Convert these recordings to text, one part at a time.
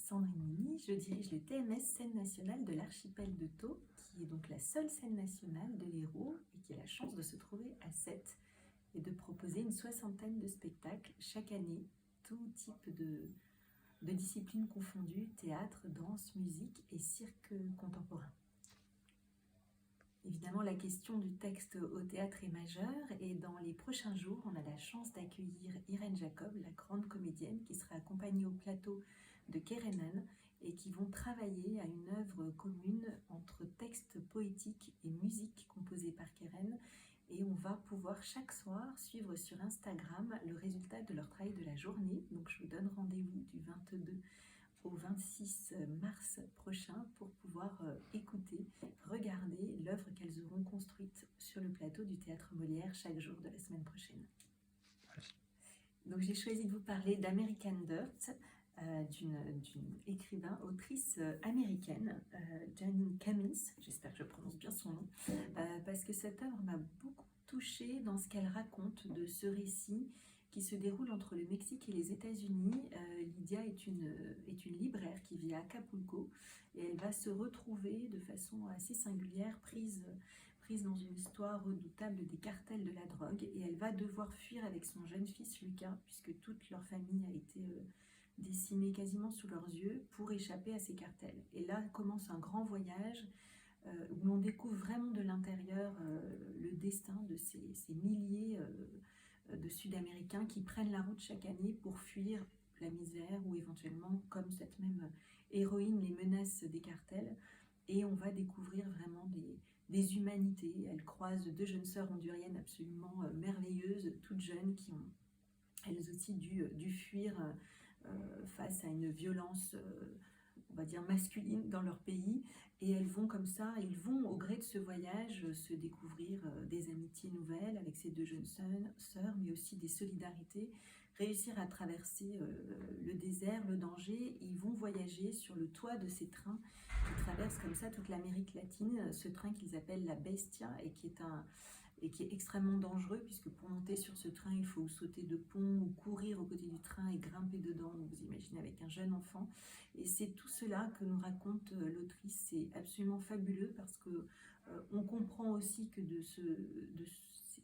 Sandrine Mini, je dirige le TMS Scène Nationale de l'archipel de Thau, qui est donc la seule scène nationale de l'Hérault et qui a la chance de se trouver à Sète et de proposer une soixantaine de spectacles chaque année, tout type de disciplines confondues, théâtre, danse, musique et cirque contemporain. Évidemment, la question du texte au théâtre est majeure et dans les prochains jours, on a la chance d'accueillir Irène Jacob, la grande comédienne, qui sera accompagnée au plateau de Kerenan et qui vont travailler à une œuvre commune entre texte poétique et musique composée par Keren. Et on va pouvoir chaque soir suivre sur Instagram le résultat de leur travail de la journée. Donc je vous donne rendez-vous du 22 au 26 mars prochain pour pouvoir écouter, regarder l'œuvre qu'elles auront construite sur le plateau du Théâtre Molière chaque jour de la semaine prochaine. Donc j'ai choisi de vous parler d'American Dirt, d'une écrivain, autrice américaine, Janine Cummins, j'espère que je prononce bien son nom, parce que cette œuvre m'a beaucoup touchée dans ce qu'elle raconte de ce récit qui se déroule entre le Mexique et les États-Unis. Lydia est une libraire qui vit à Acapulco et elle va se retrouver de façon assez singulière, prise dans une histoire redoutable des cartels de la drogue, et elle va devoir fuir avec son jeune fils Lucas, puisque toute leur famille a été décimée quasiment sous leurs yeux, pour échapper à ces cartels. Et là commence un grand voyage où l'on découvre vraiment de l'intérieur le destin de ces milliers de Sud-Américains qui prennent la route chaque année pour fuir la misère ou éventuellement, comme cette même héroïne, les menaces des cartels. Et on va découvrir vraiment des humanités. Elle croise deux jeunes sœurs honduriennes absolument merveilleuses, toutes jeunes, qui ont elles aussi dû fuir face à une violence on va dire masculine dans leur pays, et elles vont comme ça, ils vont au gré de ce voyage se découvrir des amitiés nouvelles avec ces deux jeunes sœurs, mais aussi des solidarités, réussir à traverser le désert, le danger. Ils vont voyager sur le toit de ces trains qui traversent comme ça toute l'Amérique latine, ce train qu'ils appellent la Bestia et qui est extrêmement dangereux, puisque pour monter sur ce train, il faut sauter de pont ou courir aux côtés du train et grimper dedans. Donc vous imaginez avec un jeune enfant. Et c'est tout cela que nous raconte l'autrice. C'est absolument fabuleux parce que on comprend aussi que de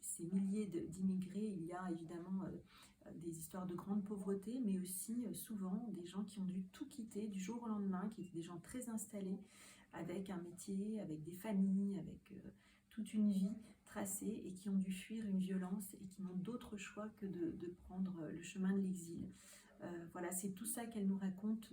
ces milliers d'immigrés, il y a évidemment des histoires de grande pauvreté, mais aussi souvent des gens qui ont dû tout quitter du jour au lendemain, qui étaient des gens très installés, avec un métier, avec des familles, avec toute une vie tracée, et qui ont dû fuir une violence et qui n'ont d'autre choix que de prendre le chemin de l'exil. Voilà, c'est tout ça qu'elle nous raconte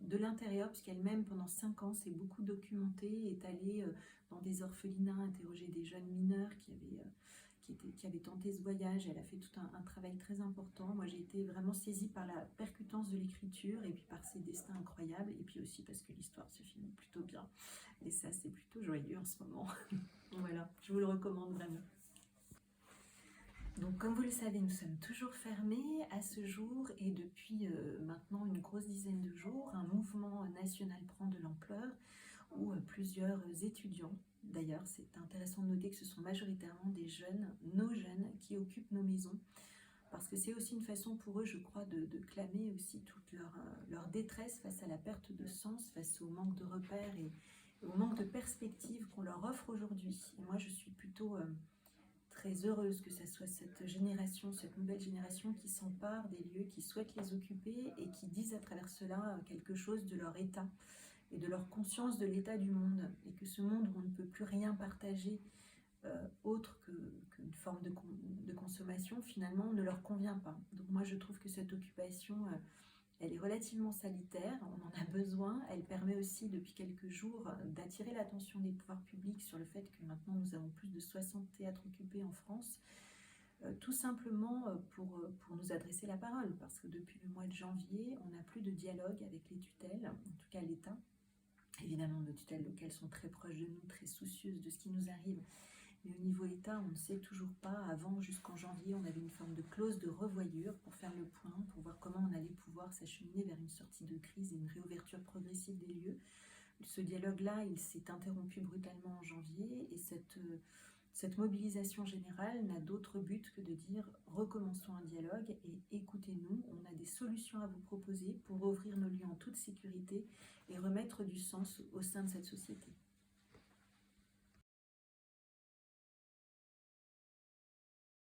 de l'intérieur, puisqu'elle-même, pendant 5 ans, s'est beaucoup documentée, est allée dans des orphelinats, interroger des jeunes mineurs qui avaient tenté ce voyage. Elle a fait tout un travail très important. Moi, j'ai été vraiment saisie par la percutance de l'écriture et puis par ses destins incroyables, et puis aussi parce que l'histoire se finit plutôt bien. Et ça, c'est plutôt joyeux en ce moment. Voilà, je vous le recommande vraiment. Donc, comme vous le savez, nous sommes toujours fermés à ce jour, et depuis maintenant une grosse dizaine de jours, un mouvement national prend de l'ampleur où plusieurs étudiants, d'ailleurs c'est intéressant de noter que ce sont majoritairement des jeunes, nos jeunes, qui occupent nos maisons, parce que c'est aussi une façon pour eux, je crois, de clamer aussi toute leur détresse face à la perte de sens, face au manque de repères et au manque de perspectives qu'on leur offre aujourd'hui. Et moi, je suis plutôt très heureuse que ce soit cette génération, cette nouvelle génération qui s'empare des lieux, qui souhaite les occuper et qui disent à travers cela quelque chose de leur état et de leur conscience de l'état du monde, et que ce monde où on ne peut plus rien partager autre qu'une forme de consommation, finalement, ne leur convient pas. Donc moi, je trouve que cette occupation, elle est relativement salutaire, on en a besoin. Elle permet aussi, depuis quelques jours, d'attirer l'attention des pouvoirs publics sur le fait que maintenant, nous avons plus de 60 théâtres occupés en France, tout simplement pour nous adresser la parole, parce que depuis le mois de janvier, on n'a plus de dialogue avec les tutelles, en tout cas l'État. Évidemment, nos tutelles locales sont très proches de nous, très soucieuses de ce qui nous arrive. Mais au niveau État, on ne sait toujours pas. Avant, jusqu'en janvier, on avait une forme de clause de revoyure pour faire le point, pour voir comment on allait pouvoir s'acheminer vers une sortie de crise et une réouverture progressive des lieux. Ce dialogue-là, il s'est interrompu brutalement en janvier, et cette mobilisation générale n'a d'autre but que de dire recommençons un dialogue et écoutez-nous. On a des solutions à vous proposer pour ouvrir nos lieux en toute sécurité et remettre du sens au sein de cette société.